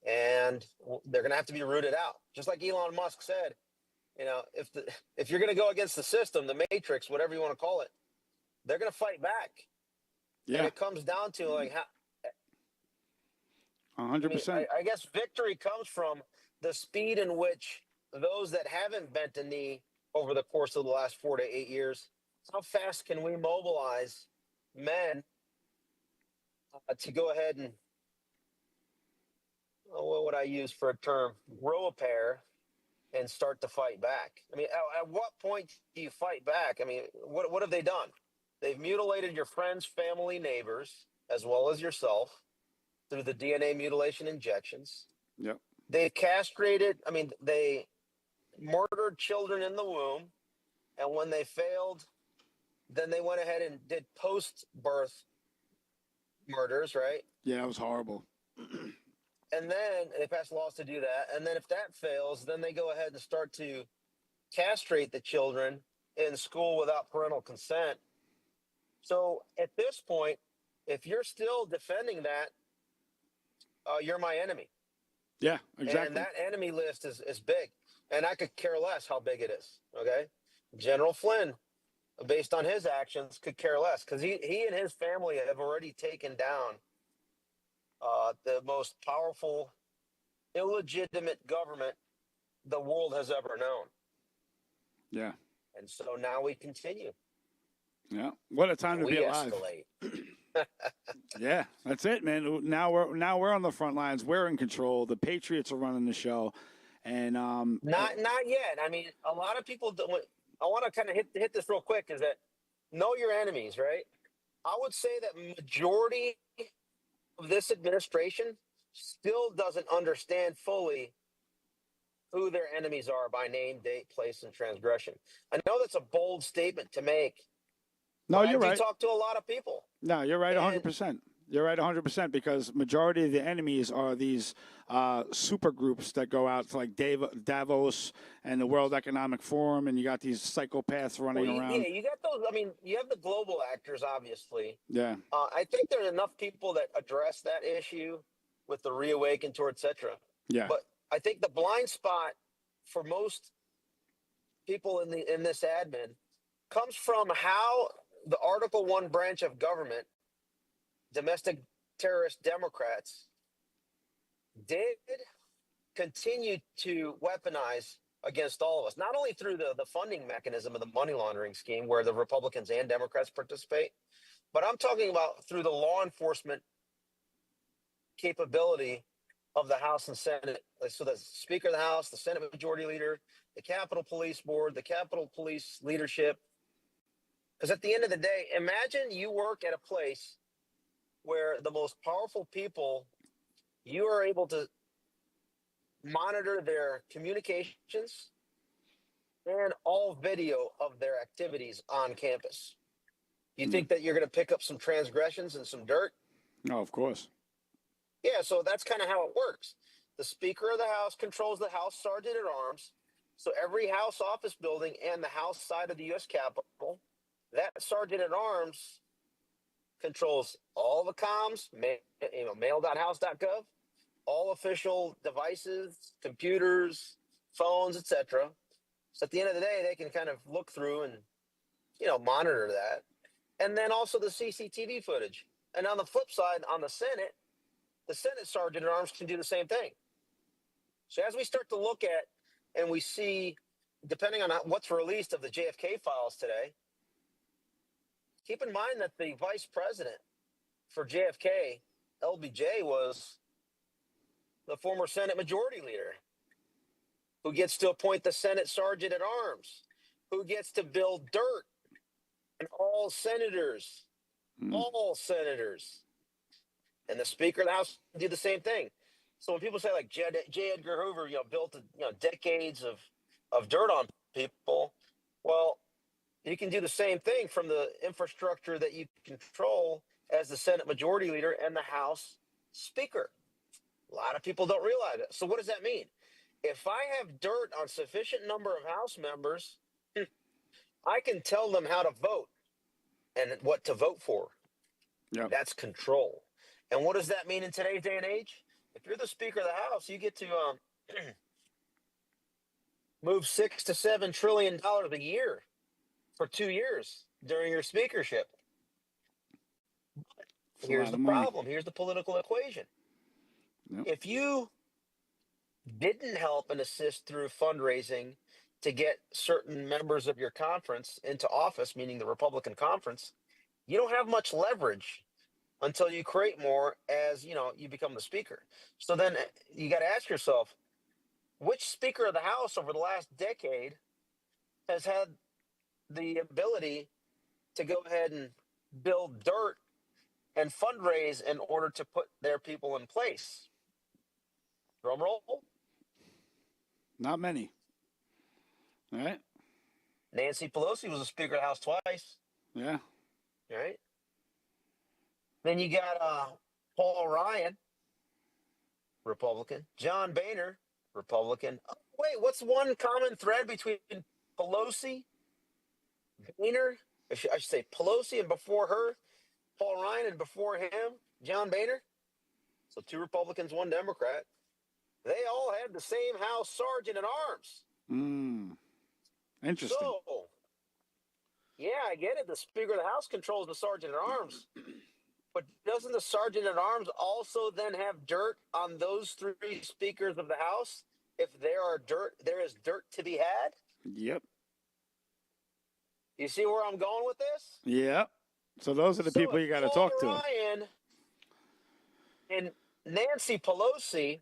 And they're going to have to be rooted out. Just like Elon Musk said, if you're going to go against the system, the matrix, whatever you want to call it, they're going to fight back. Yeah. And it comes down to like how 100%. I guess victory comes from the speed in which those that haven't bent a knee over the course of the last 4 to 8 years, how fast can we mobilize men to go ahead and, what would I use for a term, grow a pair and start to fight back? At what point do you fight back? What have they done? They've mutilated your friends, family, neighbors, as well as yourself through the DNA mutilation injections. Yep. They castrated, they murdered children in the womb. And when they failed, then they went ahead and did post-birth murders, right? Yeah, it was horrible. And then they pass laws to do that. And then if that fails, then they go ahead and start to castrate the children in school without parental consent. So at this point, if you're still defending that, you're my enemy. Yeah, exactly. And that enemy list is big. And I could care less how big it is, okay? General Flynn, based on his actions, could care less, because he and his family have already taken down the most powerful, illegitimate government the world has ever known. Yeah. And so now we continue. Yeah. What a time to be alive. Escalate. Yeah, that's it, man. Now we're on the front lines. We're in control. The Patriots are running the show, and not yet. A lot of people don't. I want to kind of hit this real quick. Is that know your enemies, right? I would say that majority of this administration still doesn't understand fully who their enemies are by name, date, place, and transgression. I know that's a bold statement to make. No, but you're I right. do talk to a lot of people. No, you're right 100%. You're right 100% because majority of the enemies are these super groups that go out to like Davos and the World Economic Forum, and you got these psychopaths running around. Yeah, you got those. I mean, you have the global actors, obviously. Yeah. I think there's enough people that address that issue with the reawaken tour, etc. Yeah. But I think the blind spot for most people in this admin comes from how the Article 1 branch of government, domestic terrorist Democrats, did continue to weaponize against all of us, not only through the funding mechanism of the money laundering scheme where the Republicans and Democrats participate, but I'm talking about through the law enforcement capability of the House and Senate. So the Speaker of the House, the Senate Majority Leader, the Capitol Police Board, the Capitol Police leadership. Because at the end of the day, imagine you work at a place where the most powerful people, you are able to monitor their communications and all video of their activities on campus. You think that you're going to pick up some transgressions and some dirt? No, of course. Yeah, so that's kind of how it works. The Speaker of the House controls the House Sergeant at Arms. So every House office building and the House side of the U.S. Capitol, that Sergeant at Arms controls all the comms, mail.house.gov, all official devices, computers, phones, etc. So at the end of the day, they can kind of look through and, monitor that. And then also the CCTV footage. And on the flip side, on the Senate Sergeant at Arms can do the same thing. So as we start to look at and we see, depending on what's released of the JFK files today, keep in mind that the vice president for JFK, LBJ, was the former Senate Majority Leader who gets to appoint the Senate Sergeant at Arms, who gets to build dirt on all senators, and the Speaker of the House do the same thing. So when people say like J. Edgar Hoover, built decades of dirt on people, well, you can do the same thing from the infrastructure that you control as the Senate Majority Leader and the House Speaker. A lot of people don't realize it. So what does that mean? If I have dirt on sufficient number of House members, I can tell them how to vote and what to vote for. Yep. That's control. And what does that mean in today's day and age? If you're the Speaker of the House, you get to move $6 to $7 trillion a year for 2 years during your speakership. Here's the problem. Here's the political equation. Yep. If you didn't help and assist through fundraising to get certain members of your conference into office, meaning the Republican conference, you don't have much leverage until you create more as, you become the speaker. So then you got to ask yourself, which Speaker of the House over the last decade has had the ability to go ahead and build dirt and fundraise in order to put their people in place? Drum roll. Not many. All right. Nancy Pelosi was a Speaker of the House twice. Yeah. Right. Then you got Paul Ryan, Republican. John Boehner, Republican. Oh, wait, what's one common thread between Pelosi, Boehner? I should say Pelosi, and before her, Paul Ryan, and before him, John Boehner. So 2 Republicans, 1 Democrat. They all had the same House Sergeant at Arms. Interesting. So, yeah, I get it. The Speaker of the House controls the Sergeant at Arms. But doesn't the Sergeant at Arms also then have dirt on those 3 Speakers of the House? If there is dirt to be had? Yep. You see where I'm going with this? Yep. So those are the people you got to talk to. Ryan and Nancy Pelosi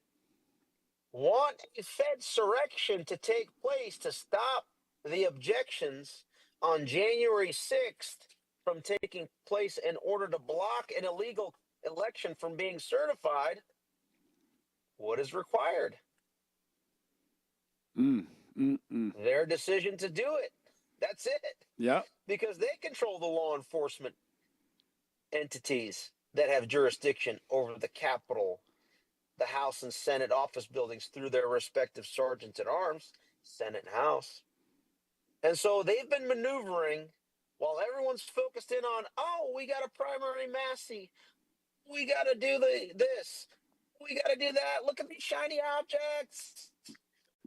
want a Fed surrection to take place to stop the objections on January 6th from taking place in order to block an illegal election from being certified, what is required? Their decision to do it. That's it. Yeah. Because they control the law enforcement entities that have jurisdiction over the Capitol, the House and Senate office buildings through their respective sergeants at arms, Senate and House. And so they've been maneuvering while everyone's focused in on, oh, we got a primary Massey. We got to do this. We got to do that. Look at these shiny objects.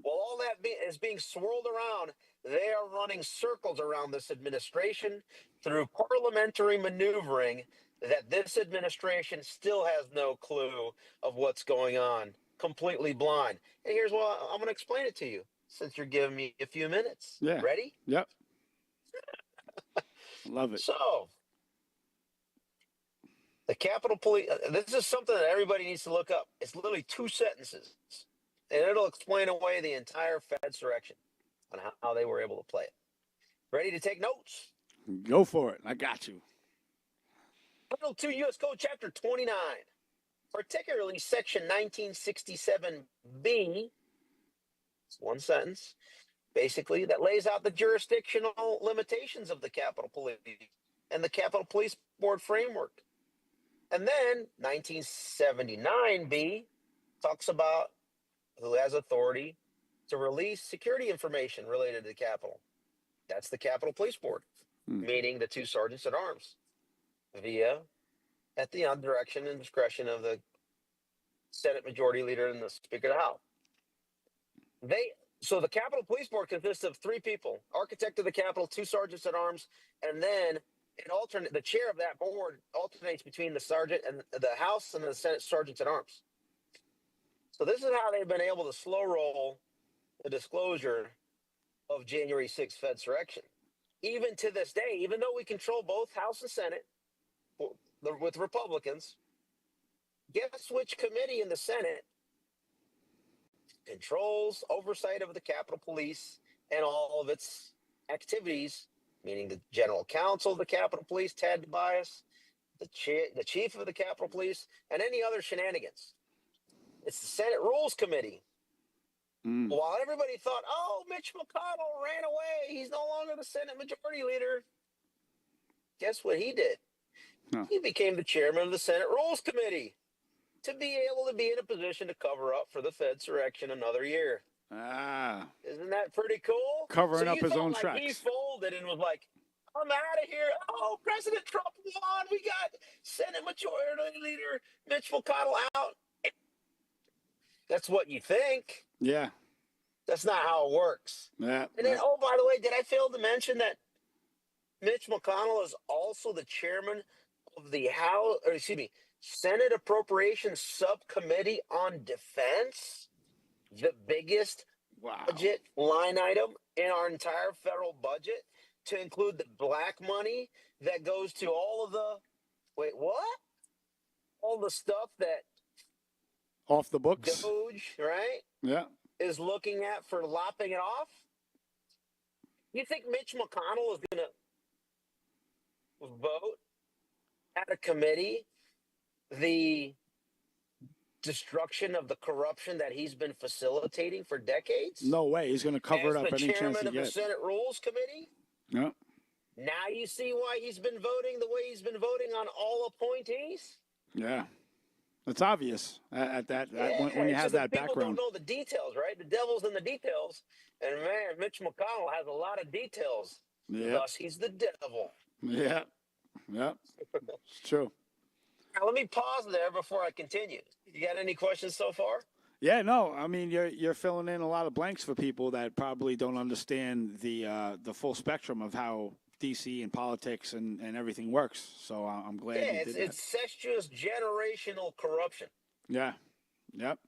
While all that is being swirled around, they are running circles around this administration through parliamentary maneuvering that this administration still has no clue of what's going on, completely blind. And here's what I'm going to explain it to you since you're giving me a few minutes. Yeah. Ready? Yep. Love it. So, the Capitol Police, this is something that everybody needs to look up. It's literally 2 sentences, and it'll explain away the entire Fedsurrection on how they were able to play it. Ready to take notes? Go for it. I got you. Title 2 U.S. Code Chapter 29, particularly Section 1967B, it's 1 sentence, basically, that lays out the jurisdictional limitations of the Capitol Police and the Capitol Police Board framework. And then 1979B talks about who has authority to release security information related to the Capitol. That's the Capitol Police Board, meaning the 2 sergeants at arms, at the direction and discretion of the Senate Majority Leader and the Speaker of the House. So the Capitol Police Board consists of 3 people: architect of the Capitol, 2 sergeants at arms, and then the chair of that board alternates between the sergeant and the House and the Senate sergeants at arms. So this is how they've been able to slow roll the disclosure of January 6th Fedsurrection. Even to this day, even though we control both House and Senate with Republicans, guess which committee in the Senate controls oversight of the Capitol Police and all of its activities, meaning the General Counsel of the Capitol Police, Ted Tobias, the Chief of the Capitol Police, and any other shenanigans. It's the Senate Rules Committee. While everybody thought, oh, Mitch McConnell ran away, he's no longer the Senate Majority Leader, guess what he did? No. He became the chairman of the Senate Rules Committee to be able to be in a position to cover up for the Fedsurrection another year. Isn't that pretty cool? Covering up his own He tracks. folded and was like, I'm out of here. Oh, President Trump won. We got Senate Majority Leader Mitch McConnell out. That's what you think. Yeah. That's not how it works. Yeah. And then, oh, by the way, did I fail to mention that Mitch McConnell is also the chairman of the Senate Appropriations Subcommittee on Defense, the biggest budget line item in our entire federal budget, to include the black money that goes to all of the all the stuff that off the books, Doge, right? Yeah. Is looking at for lopping it off. You think Mitch McConnell is going to vote at a committee the destruction of the corruption that he's been facilitating for decades? No way. He's going to cover it up any chance he As the chairman of the gets. Senate Rules Committee? Yeah. Now you see why he's been voting the way he's been voting on all appointees? Yeah. It's obvious when you have that people background. Don't know the details, right? The devil's in the details. And man, Mitch McConnell has a lot of details. Yeah. Thus, he's the devil. Yeah. Yeah. It's true. Now, let me pause there before I continue. You got any questions so far? Yeah, no. I mean, you're filling in a lot of blanks for people that probably don't understand the full spectrum of how DC and politics and everything works. So I'm glad you did that. It's incestuous generational corruption. Yeah. Yep.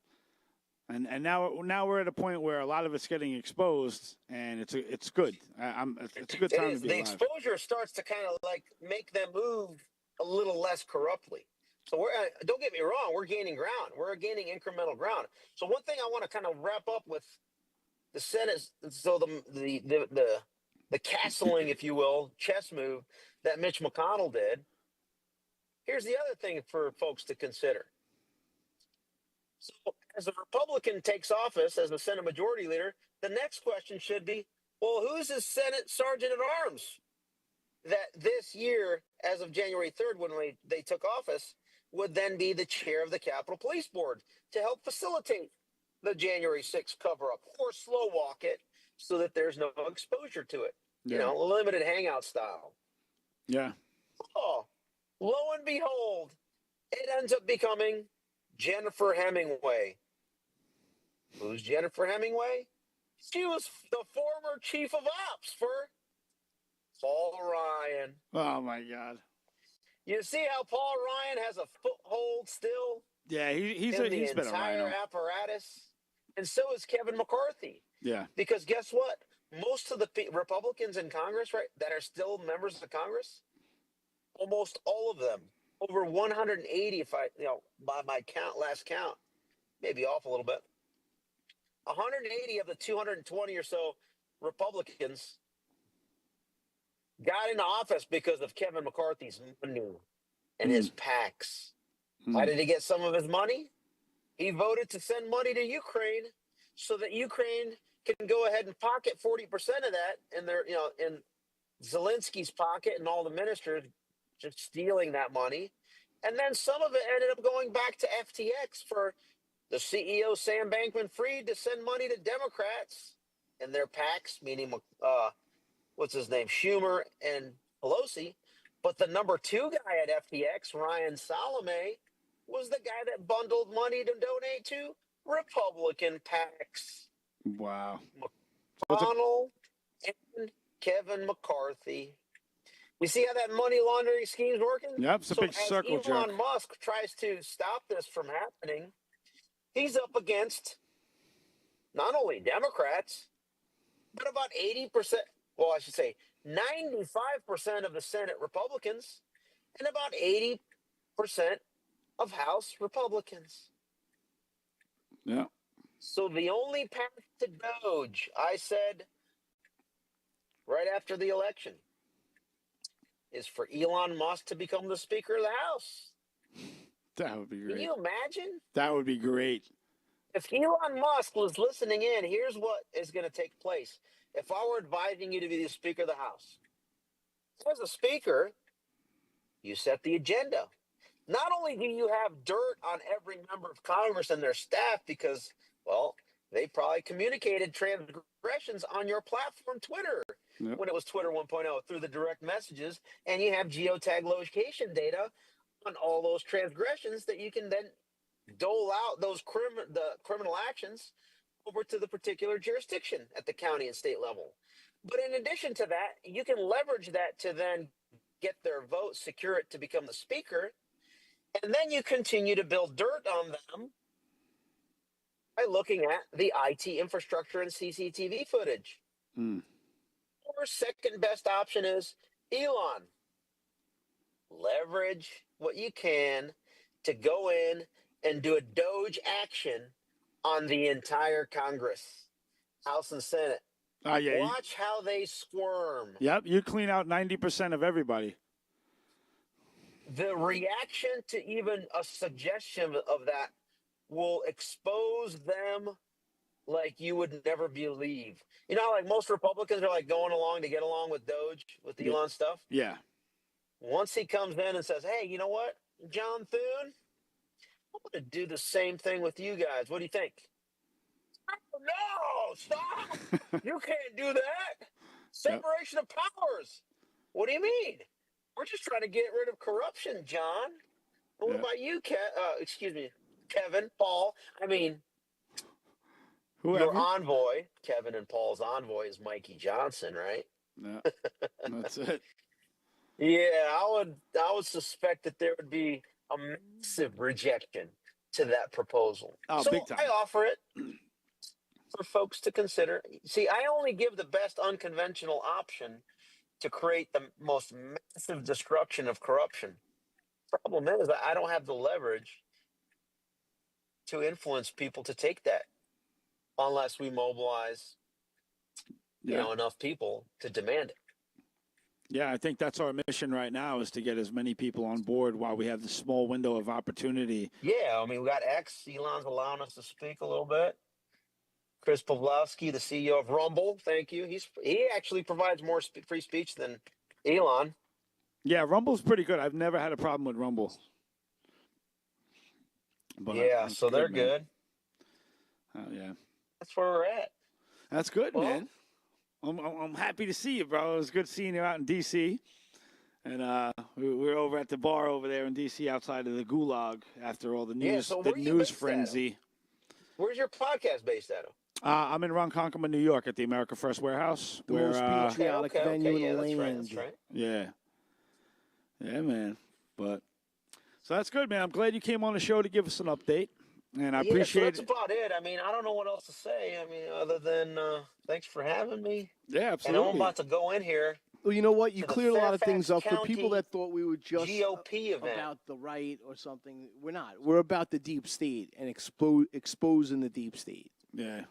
And now we're at a point where a lot of it's getting exposed, and it's good. It's a good time to be the alive. exposure starts to kind of like make them move a little less corruptly. So don't get me wrong, we're gaining ground. We're gaining incremental ground. So one thing I want to kind of wrap up with the Senate, so the castling, if you will, chess move that Mitch McConnell did. Here's the other thing for folks to consider. So, as a Republican takes office as the Senate Majority Leader, the next question should be, well, who's his Senate Sergeant at Arms that this year, as of January 3rd, when they took office, would then be the chair of the Capitol Police Board to help facilitate the January 6th cover-up or slow walk it so that there's no exposure to it. Yeah. You know, limited hangout style. Yeah. Oh, lo and behold, it ends up becoming Jennifer Hemingway. Who's Jennifer Hemingway? She was the former chief of ops for Paul Ryan. Oh my God. You see how Paul Ryan has a foothold still? Yeah, he's in been a the entire rhino. apparatus, and so is Kevin McCarthy. Yeah. Because guess what? Most of the Republicans in Congress, right, that are still members of Congress, almost all of them, over 180, if I, by my last count, maybe off a little bit, 180 of the 220 or so Republicans got into office because of Kevin McCarthy's money and his PACs. Why did he get some of his money? He voted to send money to Ukraine so that Ukraine can go ahead and pocket 40% of that in their, in Zelensky's pocket, and all the ministers just stealing that money. And then some of it ended up going back to FTX for the CEO, Sam Bankman-Fried, to send money to Democrats and their PACs, meaning, what's his name, Schumer and Pelosi. But the number 2 guy at FTX, Ryan Salome, was the guy that bundled money to donate to Republican PACs. Wow. McConnell and Kevin McCarthy. You see how that money laundering scheme's working? Yep, it's a big circle as jerk. Elon Musk tries to stop this from happening, he's up against not only Democrats, but about 80%, well, I should say 95% of the Senate Republicans and about 80% of House Republicans. Yeah. So the only path to Doge, I said right after the election, is for Elon Musk to become the Speaker of the House. That would be great. Can you imagine? That would be great. If Elon Musk was listening in, here's what is going to take place. If I were advising you to be the Speaker of the House, as a Speaker, you set the agenda. Not only do you have dirt on every member of Congress and their staff because, well, they probably communicated transgressions on your platform, Twitter, when it was Twitter 1.0, through the direct messages, and you have geotag location data on all those transgressions that you can then dole out those the criminal actions over to the particular jurisdiction at the county and state level. But in addition to that, you can leverage that to then get their vote, secure it to become the Speaker, and then you continue to build dirt on them by looking at the IT infrastructure and CCTV footage. Or second best option is Elon. Leverage what you can to go in and do a Doge action on the entire Congress, House and Senate. Yeah, Watch how they squirm. Yep, you clean out 90% of everybody. The reaction to even a suggestion of that will expose them like you would never believe. You know, like most Republicans are like going along to get along with Doge, with Elon stuff. Yeah. Once he comes in and says, hey, you know what, John Thune, I'm going to do the same thing with you guys. What do you think? Oh, no, stop. You can't do that. Separation of powers. What do you mean? We're just trying to get rid of corruption, John. And what about you, Kevin, Paul? I mean, your envoy, Kevin and Paul's envoy is Mikey Johnson, right? Yeah, that's it. Yeah, I would suspect that there would be a massive rejection to that proposal. Oh, so big time. I offer it for folks to consider. See, I only give the best unconventional option to create the most massive destruction of corruption. Problem is, I don't have the leverage to influence people to take that unless we mobilize enough people to demand it. Yeah, I think that's our mission right now is to get as many people on board while we have this small window of opportunity. Yeah, I mean, we got X. Elon's allowing us to speak a little bit. Chris Pavlovsky, the CEO of Rumble, thank you. He actually provides more free speech than Elon. Yeah, Rumble's pretty good. I've never had a problem with Rumble. But yeah, so they're good. Oh, yeah. That's where we're at. That's good, man. I'm happy to see you, bro. It was good seeing you out in D.C. And we were over at the bar over there in D.C. outside of the Gulag after all the news, the news frenzy. Where's your podcast based out of? I'm in Ronkonkoma, New York, at the America First Warehouse. The most patriotic venue in the land. That's right. Yeah. Yeah, man. So that's good, man. I'm glad you came on the show to give us an update. And I appreciate that's about it. I mean, I don't know what else to say. I mean, other than thanks for having me. Yeah, absolutely. And I'm about to go in here. Well, you know what? You cleared a lot of Fairfax things up for County people that thought we were just GOP event. about the right or something. We're not. We're about the deep state and exposing the deep state. Yeah.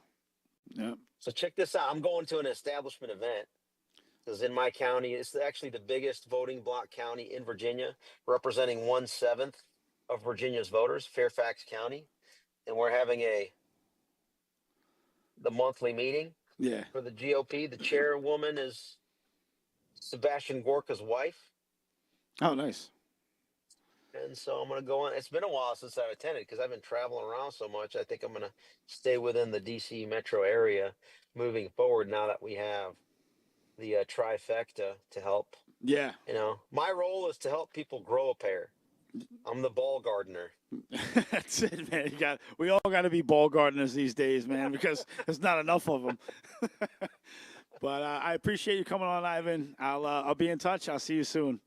Yeah. So check this out. I'm going to an establishment event. Because in my county, it's actually the biggest voting block county in Virginia, representing 1/7 of Virginia's voters, Fairfax County. And we're having the monthly meeting for the GOP. The chairwoman is Sebastian Gorka's wife. Oh, nice. And so I'm going to go on. It's been a while since I've attended because I've been traveling around so much. I think I'm going to stay within the D.C. metro area moving forward now that we have the trifecta to help. Yeah. My role is to help people grow a pair. I'm the ball gardener. That's it, man. We all got to be ball gardeners these days, man, because there's not enough of them. But I appreciate you coming on, Ivan. I'll be in touch. I'll see you soon.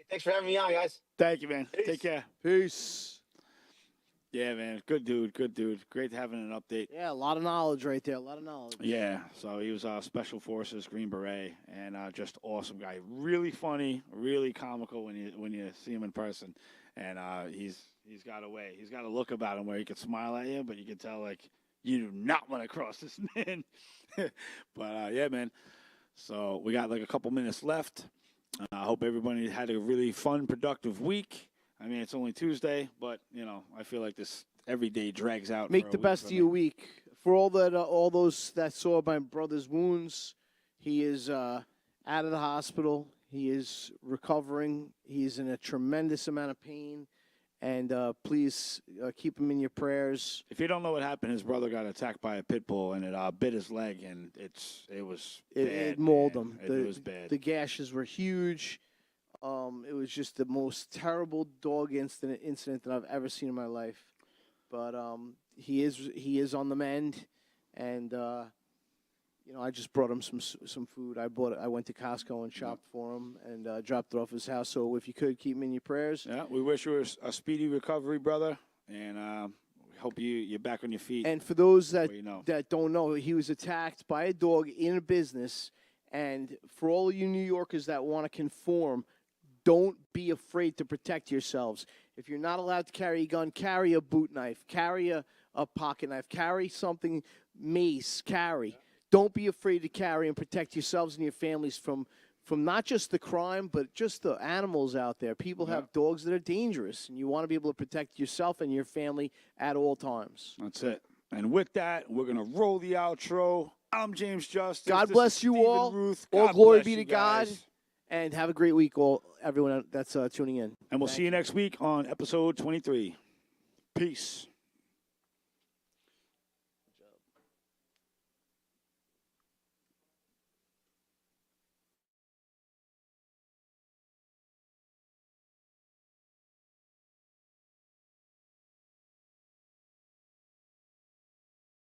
Thanks for having me on, guys. Thank you, man. Peace. Take care. Peace. Yeah, man. Good dude. Good dude. Great having an update. Yeah, a lot of knowledge right there. A lot of knowledge. Yeah. So he was Special Forces, Green Beret, and just awesome guy. Really funny, really comical when you see him in person. And he's got a way. He's got a look about him where he can smile at you, but you can tell like you do not want to cross this man. But yeah, man. So we got like a couple minutes left. I hope everybody had a really fun, productive week. I mean, it's only Tuesday, but, I feel like this every day drags out. Make the best of your week. For all those that saw my brother's wounds, he is out of the hospital. He is recovering. He's in a tremendous amount of pain. And please keep him in your prayers. If you don't know what happened, his brother got attacked by a pit bull, and it bit his leg, and it was bad. It mauled him. It was bad. The gashes were huge. It was just the most terrible dog incident that I've ever seen in my life. But he is on the mend, and I just brought him some food. I went to Costco and shopped for him and dropped it off his house. So if you could keep him in your prayers. Yeah, we wish you a speedy recovery, brother, and we hope you're back on your feet. And for those that don't know, he was attacked by a dog in a business. And for all you New Yorkers that want to conform, don't be afraid to protect yourselves. If you're not allowed to carry a gun, carry a boot knife, carry a pocket knife, carry something, mace, carry. Don't be afraid to carry and protect yourselves and your families from not just the crime, but just the animals out there. People have dogs that are dangerous, and you want to be able to protect yourself and your family at all times. That's it. And with that, we're going to roll the outro. I'm James Justice. God bless you all. Ruth. All God glory bless be to you God. guys. And have a great week, everyone that's tuning in. And we'll see you next week on episode 23. Peace.